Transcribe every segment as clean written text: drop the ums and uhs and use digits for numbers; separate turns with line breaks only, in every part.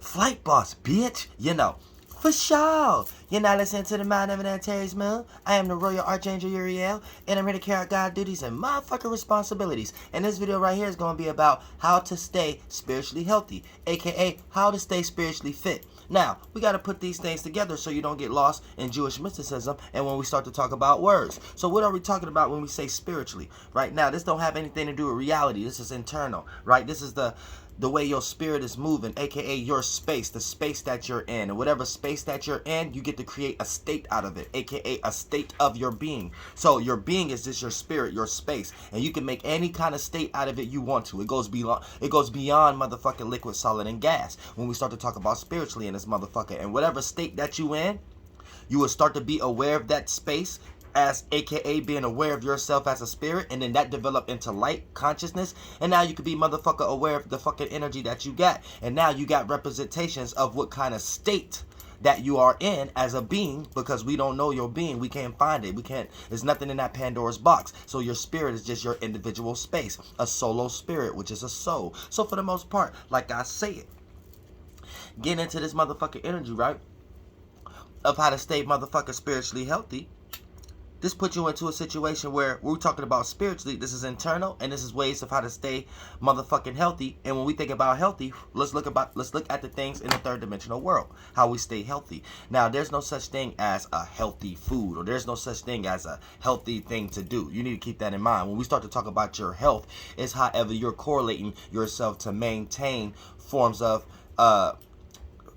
Flight boss, bitch. You know. For sure. You're not listening to the Mind of an Antares Moon. I am the Royal Archangel Uriel, and I'm here to carry out God duties and motherfucking responsibilities. And this video right here is going to be about how to stay spiritually healthy, aka how to stay spiritually fit. Now, we got to put these things together so you don't get lost in Jewish mysticism and when we start to talk about words. So what are we talking about when we say spiritually? Right now, this don't have anything to do with reality. This is internal, right? This is the way your spirit is moving, aka your space, the space that you're in. And whatever space that you're in, you get to create a state out of it, aka a state of your being. So your being is just your spirit, your space, and you can make any kind of state out of it you want to. It goes beyond motherfucking liquid, solid, and gas when we start to talk about spiritually in this motherfucker. And whatever state that you in, you will start to be aware of that space, as aka being aware of yourself as a spirit, and then that develop into light consciousness, and now you could be motherfucker aware of the fucking energy that you got, and now you got representations of what kind of state that you are in as a being, because we don't know your being, we can't find it, there's nothing in that Pandora's box. So your spirit is just your individual space, a solo spirit, which is a soul. So for the most part, like I say it, getting into this motherfucking energy, right, of how to stay motherfucker spiritually healthy. This puts you into a situation where we're talking about spiritually. This is internal, and this is ways of how to stay motherfucking healthy. And when we think about healthy, let's look at the things in the third dimensional world, how we stay healthy. Now, there's no such thing as a healthy food, or there's no such thing as a healthy thing to do. You need to keep that in mind. When we start to talk about your health, it's however you're correlating yourself to maintain forms of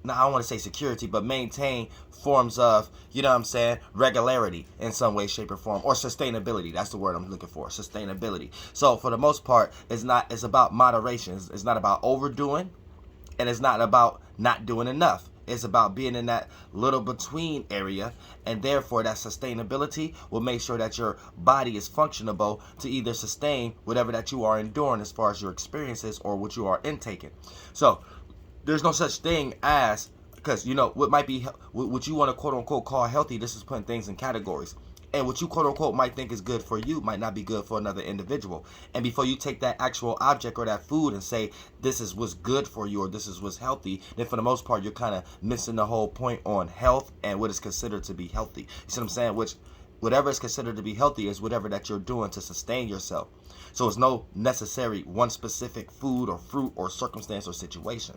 now I don't want to say security, but maintain forms of, you know what I'm saying, regularity in some way, shape, or form, or sustainability. That's the word I'm looking for, sustainability. So for the most part, it's about moderation. It's not about overdoing, and it's not about not doing enough. It's about being in that little between area, and therefore that sustainability will make sure that your body is functionable to either sustain whatever that you are enduring as far as your experiences or what you are intaking. So there's no such thing as, because you know what you want to quote unquote call healthy, this is putting things in categories, and what you quote unquote might think is good for you might not be good for another individual. And before you take that actual object or that food and say this is what's good for you or this is what's healthy, then for the most part you're kind of missing the whole point on health and what is considered to be healthy. You see what I'm saying? Which whatever is considered to be healthy is whatever that you're doing to sustain yourself. So it's no necessary one specific food or fruit or circumstance or situation.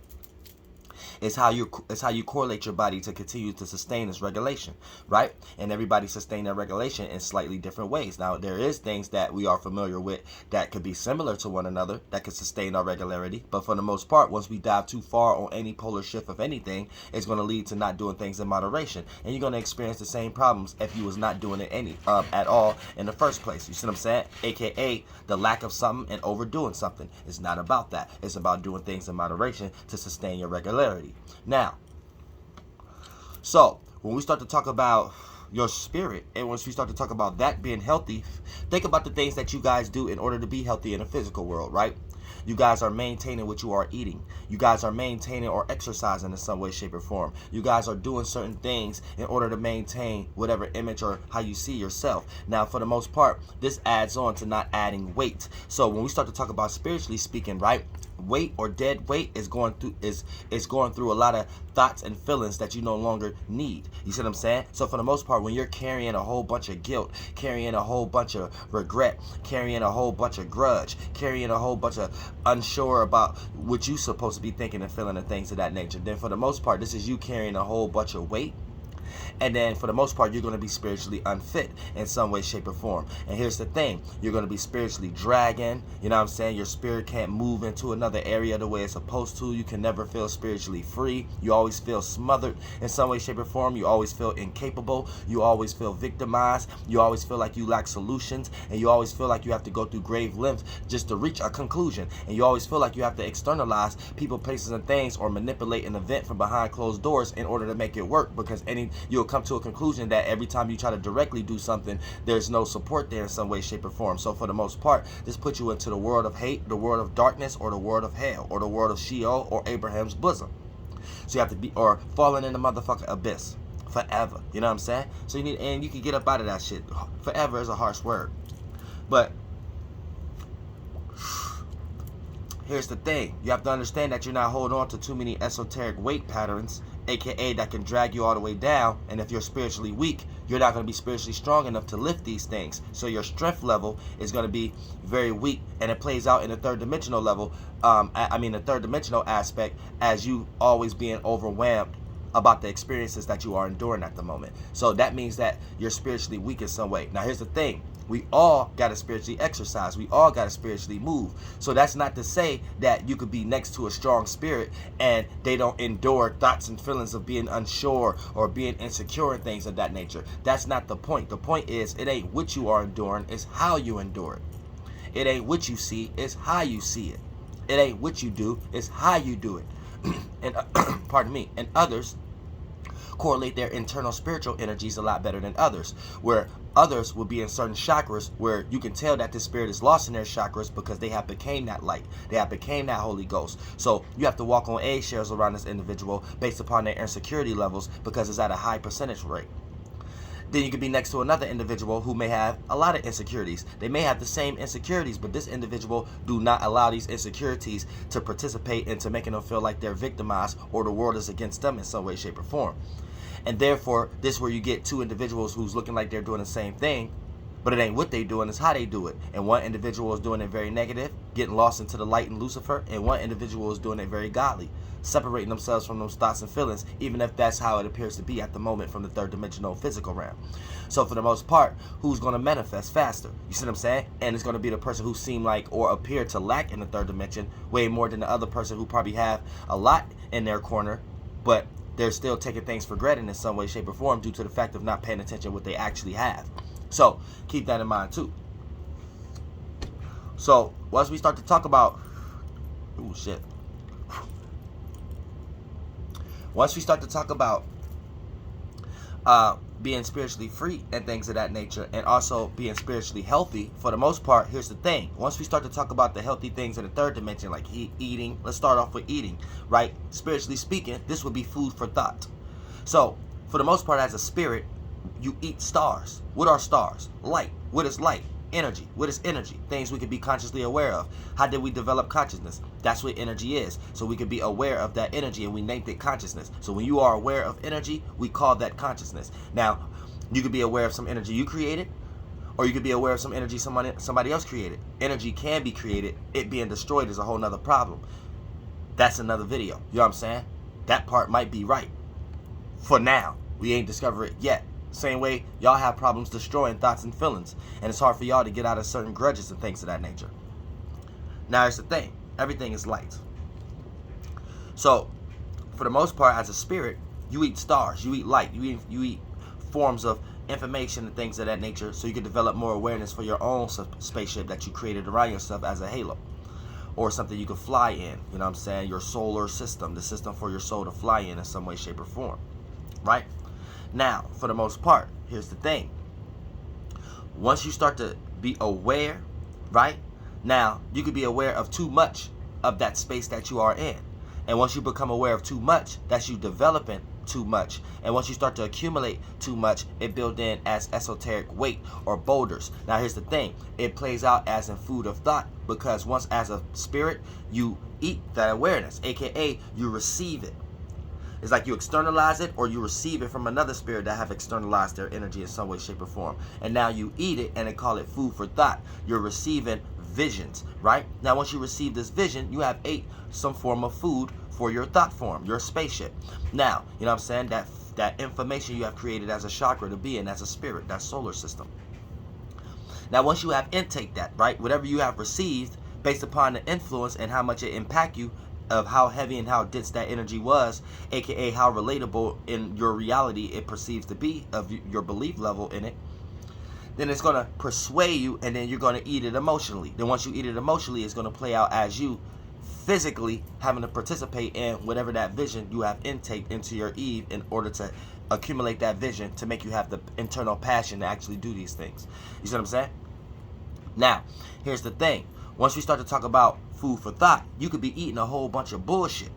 It's how you correlate your body to continue to sustain its regulation, right? And everybody sustain their regulation in slightly different ways. Now, there is things that we are familiar with that could be similar to one another that could sustain our regularity. But for the most part, once we dive too far on any polar shift of anything, it's going to lead to not doing things in moderation. And you're going to experience the same problems if you was not doing it at all in the first place. You see what I'm saying? AKA the lack of something and overdoing something. It's not about that. It's about doing things in moderation to sustain your regularity. Now, so when we start to talk about your spirit, and once we start to talk about that being healthy, think about the things that you guys do in order to be healthy in the physical world, right? You guys are maintaining what you are eating. You guys are maintaining or exercising in some way, shape, or form. You guys are doing certain things in order to maintain whatever image or how you see yourself. Now, for the most part, this adds on to not adding weight. So when we start to talk about spiritually speaking, right, weight or dead weight is going through a lot of thoughts and feelings that you no longer need. You see what I'm saying? So for the most part, when you're carrying a whole bunch of guilt, carrying a whole bunch of regret, carrying a whole bunch of grudge, carrying a whole bunch of unsure about what you're supposed to be thinking and feeling and things of that nature, then for the most part, this is you carrying a whole bunch of weight. And then for the most part, you're going to be spiritually unfit in some way, shape, or form. And here's the thing. You're going to be spiritually dragging. You know what I'm saying? Your spirit can't move into another area the way it's supposed to. You can never feel spiritually free. You always feel smothered in some way, shape, or form. You always feel incapable. You always feel victimized. You always feel like you lack solutions. And you always feel like you have to go through grave lengths just to reach a conclusion. And you always feel like you have to externalize people, places, and things, or manipulate an event from behind closed doors in order to make it work, because you'll come to a conclusion that every time you try to directly do something, there's no support there in some way, shape, or form. So for the most part, this puts you into the world of hate, the world of darkness, or the world of hell, or the world of Sheol, or Abraham's bosom. So you have to be, or falling in the motherfucking abyss forever. You know what I'm saying? So you need, and you can get up out of that shit. Forever is a harsh word, but here's the thing. You have to understand that you're not holding on to too many esoteric weight patterns, aka that can drag you all the way down. And if you're spiritually weak, you're not going to be spiritually strong enough to lift these things. So your strength level is going to be very weak, and it plays out in the third dimensional level. The third dimensional aspect, as you always being overwhelmed about the experiences that you are enduring at the moment. So that means that you're spiritually weak in some way. Now here's the thing. We all got to spiritually exercise. We all got to spiritually move. So that's not to say that you could be next to a strong spirit and they don't endure thoughts and feelings of being unsure or being insecure and things of that nature. That's not the point. The point is, it ain't what you are enduring, it's how you endure it. It ain't what you see, it's how you see it. It ain't what you do, it's how you do it. And pardon me, and others correlate their internal spiritual energies a lot better than others, where others will be in certain chakras where you can tell that the spirit is lost in their chakras because they have became that light, they have became that Holy Ghost. So you have to walk on eggshells around this individual based upon their insecurity levels, because it's at a high percentage rate. Then you could be next to another individual who may have a lot of insecurities. They may have the same insecurities, but this individual do not allow these insecurities to participate into making them feel like they're victimized or the world is against them in some way, shape, or form. And therefore, this is where you get two individuals who's looking like they're doing the same thing, but it ain't what they doing, it's how they do it. And one individual is doing it very negative, getting lost into the light and Lucifer, and one individual is doing it very godly, separating themselves from those thoughts and feelings, even if that's how it appears to be at the moment from the third dimensional physical realm. So for the most part, who's going to manifest faster? You see what I'm saying? And it's going to be the person who seem like or appear to lack in the third dimension way more than the other person who probably have a lot in their corner, but they're still taking things for granted in some way, shape, or form due to the fact of not paying attention to what they actually have. So keep that in mind too. So once we start to talk about, once we start to talk about being spiritually free and things of that nature, and also being spiritually healthy, for the most part, here's the thing. Once we start to talk about the healthy things in the third dimension, like eating, let's start off with eating, right? Spiritually speaking, this would be food for thought. So for the most part, as a spirit, you eat stars. What are stars? Light. What is light? Energy. What is energy? Things we could be consciously aware of. How did we develop consciousness? That's what energy is. So we could be aware of that energy, and we named it consciousness. So when you are aware of energy, we call that consciousness. Now, you could be aware of some energy you created, or you could be aware of some energy somebody else created. Energy can be created. It being destroyed is a whole nother problem. That's another video. You know what I'm saying? That part might be right. For now, we ain't discovered it yet. Same way y'all have problems destroying thoughts and feelings, and it's hard for y'all to get out of certain grudges and things of that nature. Now here's the thing. Everything is light. So for the most part, as a spirit, you eat stars, you eat light, you eat forms of information and things of that nature, so you can develop more awareness for your own spaceship that you created around yourself as a halo, or something you can fly in. You know what I'm saying? Your solar system, the system for your soul to fly in some way, shape, or form, right? Now, for the most part, here's the thing. Once you start to be aware, right? Now, you could be aware of too much of that space that you are in. And once you become aware of too much, that's you developing too much. And once you start to accumulate too much, it builds in as esoteric weight or boulders. Now, here's the thing. It plays out as in food of thought, because once as a spirit, you eat that awareness, aka you receive it. It's like you externalize it, or you receive it from another spirit that have externalized their energy in some way, shape, or form. And now you eat it, and they call it food for thought. You're receiving visions, right? Now, once you receive this vision, you have ate some form of food for your thought form, your spaceship. Now, you know what I'm saying? That information you have created as a chakra to be in, as a spirit, that solar system. Now, once you have intake that, right? Whatever you have received, based upon the influence and how much it impact you, of how heavy and how dense that energy was, aka how relatable in your reality it perceives to be, of your belief level in it, then it's going to persuade you, and then you're going to eat it emotionally. Then once you eat it emotionally, it's going to play out as you physically having to participate in whatever that vision you have intake into your Eve, in order to accumulate that vision to make you have the internal passion to actually do these things. You see what I'm saying? Now, here's the thing. Once we start to talk about food for thought, you could be eating a whole bunch of bullshit.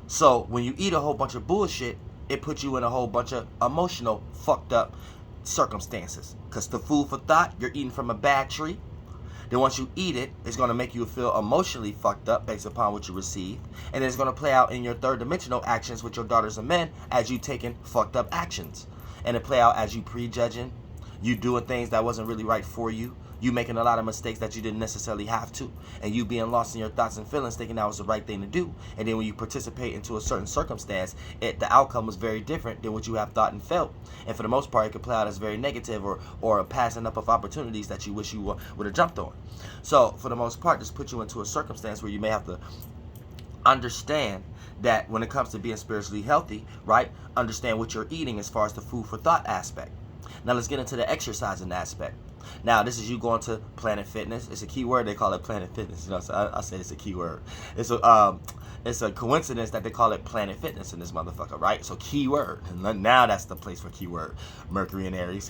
So when you eat a whole bunch of bullshit, it puts you in a whole bunch of emotional fucked up circumstances. Because the food for thought, you're eating from a bad tree. Then once you eat it, it's going to make you feel emotionally fucked up based upon what you receive. And then it's going to play out in your third dimensional actions with your daughters and men as you taking fucked up actions. And it play out as you prejudging, you doing things that wasn't really right for you, you making a lot of mistakes that you didn't necessarily have to, and you being lost in your thoughts and feelings thinking that was the right thing to do. And then when you participate into a certain circumstance, the outcome was very different than what you have thought and felt. And for the most part, it could play out as very negative or a passing up of opportunities that you wish you would have jumped on. So for the most part, this puts you into a circumstance where you may have to understand that when it comes to being spiritually healthy, right, understand what you're eating as far as the food for thought aspect. Now let's get into the exercising aspect. Now, this is you going to Planet Fitness. It's a key word. They call it Planet Fitness. You know, so I say it's a key word. It's a coincidence that they call it Planet Fitness in this motherfucker, right? So key word. Now that's the place for keyword. Mercury and Aries.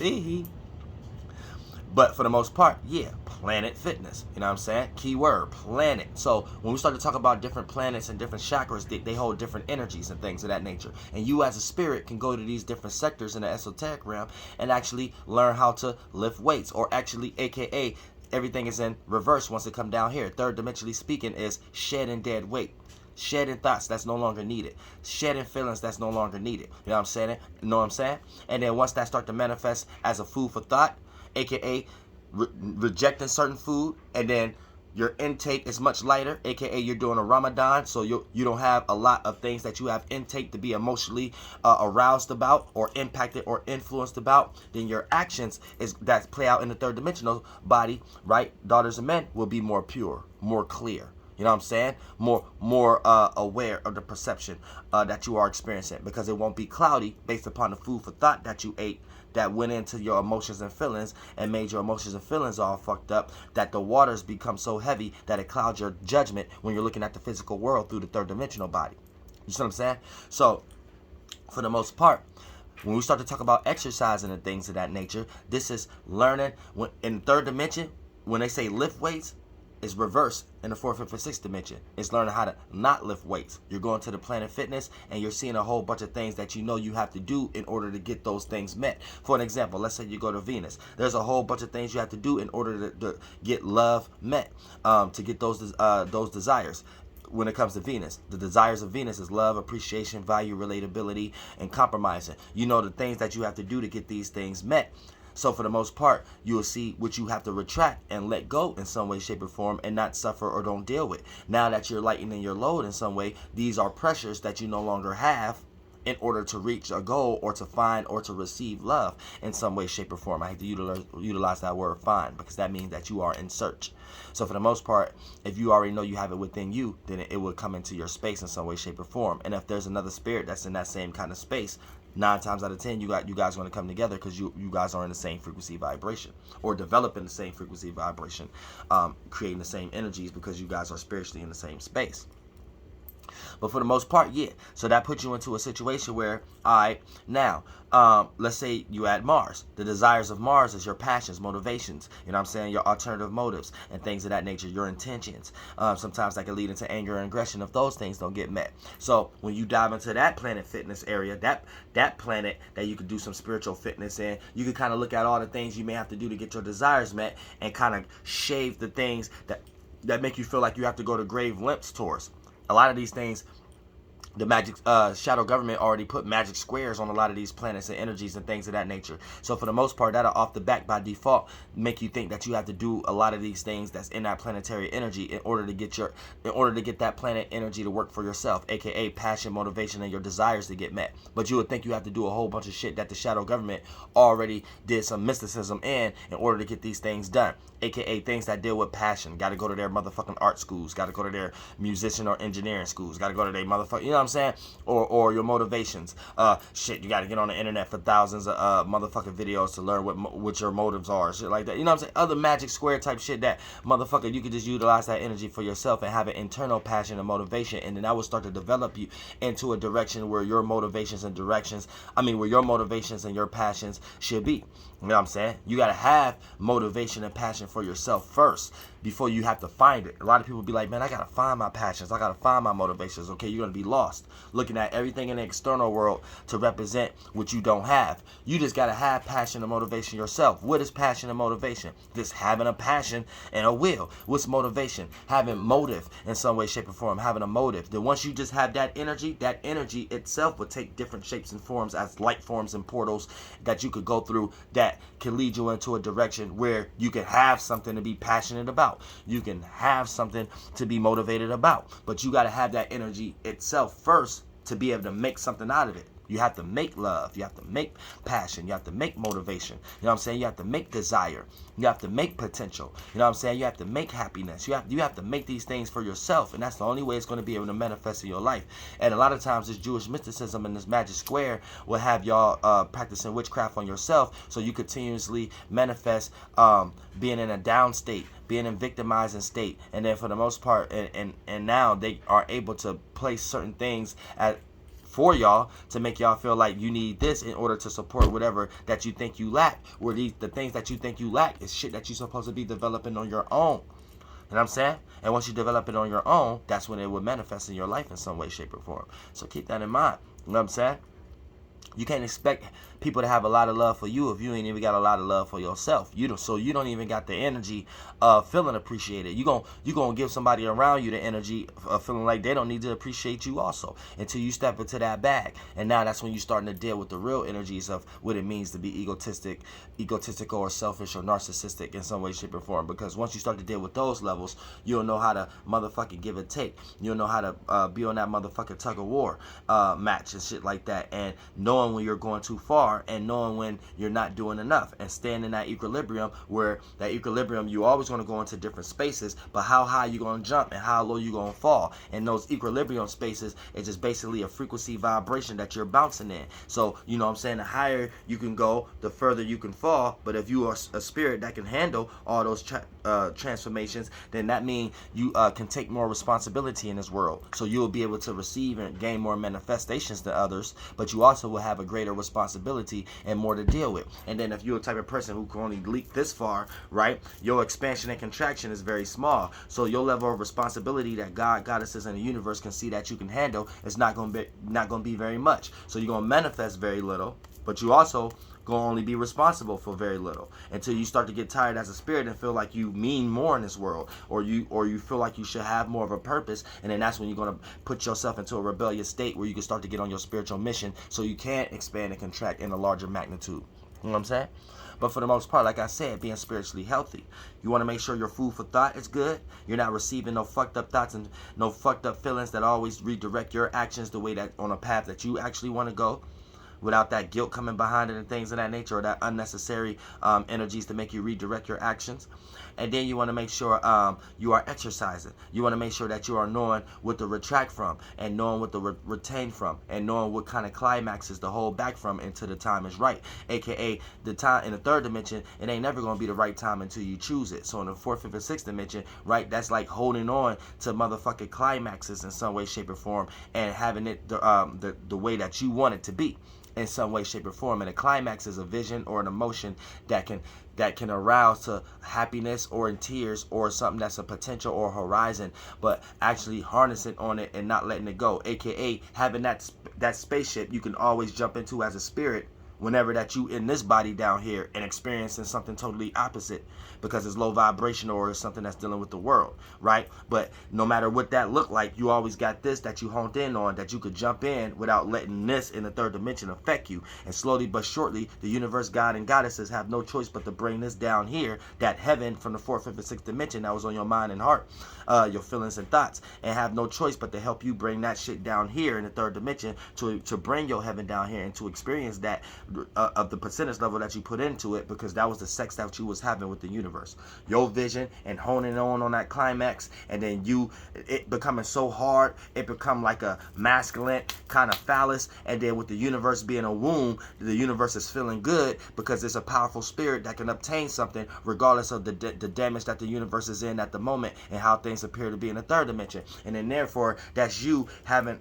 But for the most part, yeah, Planet Fitness. You know what I'm saying? Keyword, planet. So when we start to talk about different planets and different chakras, they hold different energies and things of that nature. And you as a spirit can go to these different sectors in the esoteric realm and actually learn how to lift weights, or actually, aka, everything is in reverse once it come down here. Third dimensionally speaking is shedding dead weight. Shedding thoughts that's no longer needed. Shedding feelings that's no longer needed. You know what I'm saying? You know what I'm saying? And then once that start to manifest as a food for thought, aka rejecting certain food, and then your intake is much lighter, aka you're doing a Ramadan, so you don't have a lot of things that you have intake to be emotionally aroused about or impacted or influenced about. Then your actions that play out in the third dimensional body, right, daughters and men, will be more pure, more clear. You know what I'm saying? More aware of the perception that you are experiencing, because it won't be cloudy based upon the food for thought that you ate that went into your emotions and feelings and made your emotions and feelings all fucked up, that the waters become so heavy that it clouds your judgment when you're looking at the physical world through the third dimensional body. You see what I'm saying? So for the most part, when we start to talk about exercising and things of that nature, this is learning. When in third dimension, when they say lift weights, is reversed in the fourth, fifth, and sixth dimension. It's learning how to not lift weights. You're going to the Planet Fitness and you're seeing a whole bunch of things that you know you have to do in order to get those things met. For an example, let's say you go to Venus. There's a whole bunch of things you have to do in order to get love met, to get those desires. When it comes to Venus, the desires of Venus is love, appreciation, value, relatability, and compromising. You know the things that you have to do to get these things met. So for the most part, you will see what you have to retract and let go in some way, shape, or form, and not suffer or don't deal with. Now that you're lightening your load in some way, these are pressures that you no longer have in order to reach a goal or to find or to receive love in some way, shape, or form. I hate to utilize that word find, because that means that you are in search. So for the most part, if you already know you have it within you, then it will come into your space in some way, shape, or form. And if there's another spirit that's in that same kind of space, 9 times out of 10, you guys are going to come together, because you guys are in the same frequency vibration, or developing the same frequency vibration, creating the same energies, because you guys are spiritually in the same space. But for the most part, yeah. So that puts you into a situation where, all right, now, let's say you at Mars. The desires of Mars is your passions, motivations, you know what I'm saying, your alternative motives and things of that nature, your intentions. Sometimes that can lead into anger and aggression if those things don't get met. So when you dive into that Planet Fitness area, that planet that you could do some spiritual fitness in, you can kind of look at all the things you may have to do to get your desires met, and kind of shave the things that make you feel like you have to go to grave lengths towards. A lot of these things, the magic shadow government already put magic squares on a lot of these planets and energies and things of that nature. So for the most part, that'll off the back by default make you think that you have to do a lot of these things that's in that planetary energy in order to get that planet energy to work for yourself, aka passion, motivation, and your desires to get met. But you would think you have to do a whole bunch of shit that the shadow government already did some mysticism in order to get these things done, aka things that deal with passion. Got to go to their motherfucking art schools, got to go to their musician or engineering schools, got to go to their motherfucking, you know what I'm saying, or your motivations. Shit, you got to get on the internet for thousands of motherfucking videos to learn what your motives are, shit like that. You know what I'm saying? Other magic square type shit that motherfucker, you could just utilize that energy for yourself and have an internal passion and motivation, and then that will start to develop you into a direction where your motivations and your passions should be. You know what I'm saying? You got to have motivation and passion for yourself first before you have to find it. A lot of people be like, man, I got to find my passions. I got to find my motivations. Okay, you're going to be lost. lost, looking at everything in the external world to represent what you don't have. You just got to have passion and motivation yourself. What is passion and motivation? Just having a passion and a will. What's motivation? Having motive in some way, shape, or form. Having a motive. Then once you just have that energy itself will take different shapes and forms as light forms and portals that you could go through that can lead you into a direction where you can have something to be passionate about. You can have something to be motivated about. But you got to have that energy itself first to be able to make something out of it. You have to make love. You have to make passion. You have to make motivation. You know what I'm saying? You have to make desire. You have to make potential. You know what I'm saying? You have to make happiness. You have to make these things for yourself. And that's the only way it's going to be able to manifest in your life. And a lot of times this Jewish mysticism and this magic square will have y'all practicing witchcraft on yourself so you continuously manifest being in a down state, being in victimizing state. And then for the most part, and now they are able to place certain things for y'all to make y'all feel like you need this in order to support whatever that you think you lack. Where the things that you think you lack is shit that you're supposed to be developing on your own. You know what I'm saying? And once you develop it on your own, that's when it will manifest in your life in some way, shape, or form. So keep that in mind. You know what I'm saying? You can't expect people to have a lot of love for you if you ain't even got a lot of love for yourself. So you don't even got the energy of feeling appreciated. You gonna give somebody around you the energy of feeling like they don't need to appreciate you also until you step into that bag. And now that's when you're starting to deal with the real energies of what it means to be egotistical or selfish or narcissistic in some way, shape, or form. Because once you start to deal with those levels, you'll know how to motherfucking give and take. You'll know how to be on that motherfucking tug of war match and shit like that. And knowing when you're going too far and knowing when you're not doing enough and staying in that equilibrium, where that equilibrium you always going to go into different spaces, but how high you going to jump and how low you going to fall. And those equilibrium spaces is just basically a frequency vibration that you're bouncing in. So you know what I'm saying, the higher you can go, the further you can fall. But if you are a spirit that can handle all those transformations, then that means you can take more responsibility in this world. So you'll be able to receive and gain more manifestations than others, but you also will have a greater responsibility and more to deal with. And then if you're a type of person who can only leap this far, right, your expansion and contraction is very small. So your level of responsibility that God, goddesses, and the universe can see that you can handle is not going to be very much. So you're going to manifest very little, but you also going to only be responsible for very little until you start to get tired as a spirit and feel like you mean more in this world, or you feel like you should have more of a purpose. And then that's when you're going to put yourself into a rebellious state where you can start to get on your spiritual mission so you can expand and contract in a larger magnitude. You know what I'm saying? But for the most part, like I said, being spiritually healthy, you want to make sure your food for thought is good. You're not receiving no fucked up thoughts and no fucked up feelings that always redirect your actions the way that on a path that you actually want to go, without that guilt coming behind it and things of that nature, or that unnecessary energies to make you redirect your actions. And then you want to make sure you are exercising. You want to make sure that you are knowing what to retract from, and knowing what to retain from, and knowing what kind of climaxes to hold back from until the time is right. AKA the time in the third dimension, it ain't never going to be the right time until you choose it. So in the fourth, fifth, and sixth dimension, right, that's like holding on to motherfucking climaxes in some way, shape, or form, and having it the way that you want it to be in some way, shape, or form. And a climax is a vision or an emotion that can arouse to happiness or in tears, or something that's a potential or horizon, but actually harnessing on it and not letting it go. AKA having that spaceship you can always jump into as a spirit whenever that you in this body down here and experiencing something totally opposite because it's low vibration or it's something that's dealing with the world, right? But no matter what that look like, you always got this that you honed in on, that you could jump in without letting this in the third dimension affect you. And slowly but surely, the universe, God, and goddesses have no choice but to bring this down here, that heaven from the fourth, fifth, and sixth dimension that was on your mind and heart, your feelings and thoughts, and have no choice but to help you bring that shit down here in the third dimension to bring your heaven down here and to experience that of the percentage level that you put into it, because that was the sex that you was having with the universe. Your vision and honing on that climax, and then it becoming so hard, it become like a masculine kind of phallus, and then with the universe being a womb, the universe is feeling good because it's a powerful spirit that can obtain something regardless of the damage that the universe is in at the moment and how things appear to be in the third dimension. And then therefore, that's you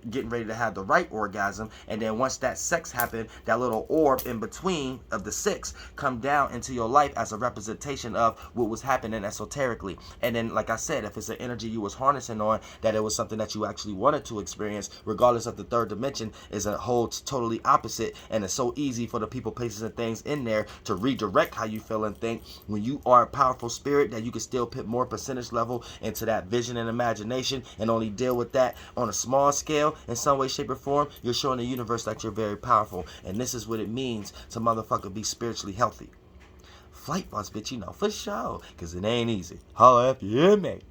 getting ready to have the right orgasm, and then once that sex happened, that little orb orb in between of the 6 come down into your life as a representation of what was happening esoterically. And then, like I said, if it's an energy you was harnessing on, that it was something that you actually wanted to experience, regardless of the third dimension, is a whole totally opposite. And it's so easy for the people, places, and things in there to redirect how you feel and think when you are a powerful spirit, that you can still put more percentage level into that vision and imagination and only deal with that on a small scale in some way, shape, or form. You're showing the universe that you're very powerful. And this is what it means to motherfucker be spiritually healthy. Flight boss, bitch, you know, for sure. Because it ain't easy. Holla if you hear me.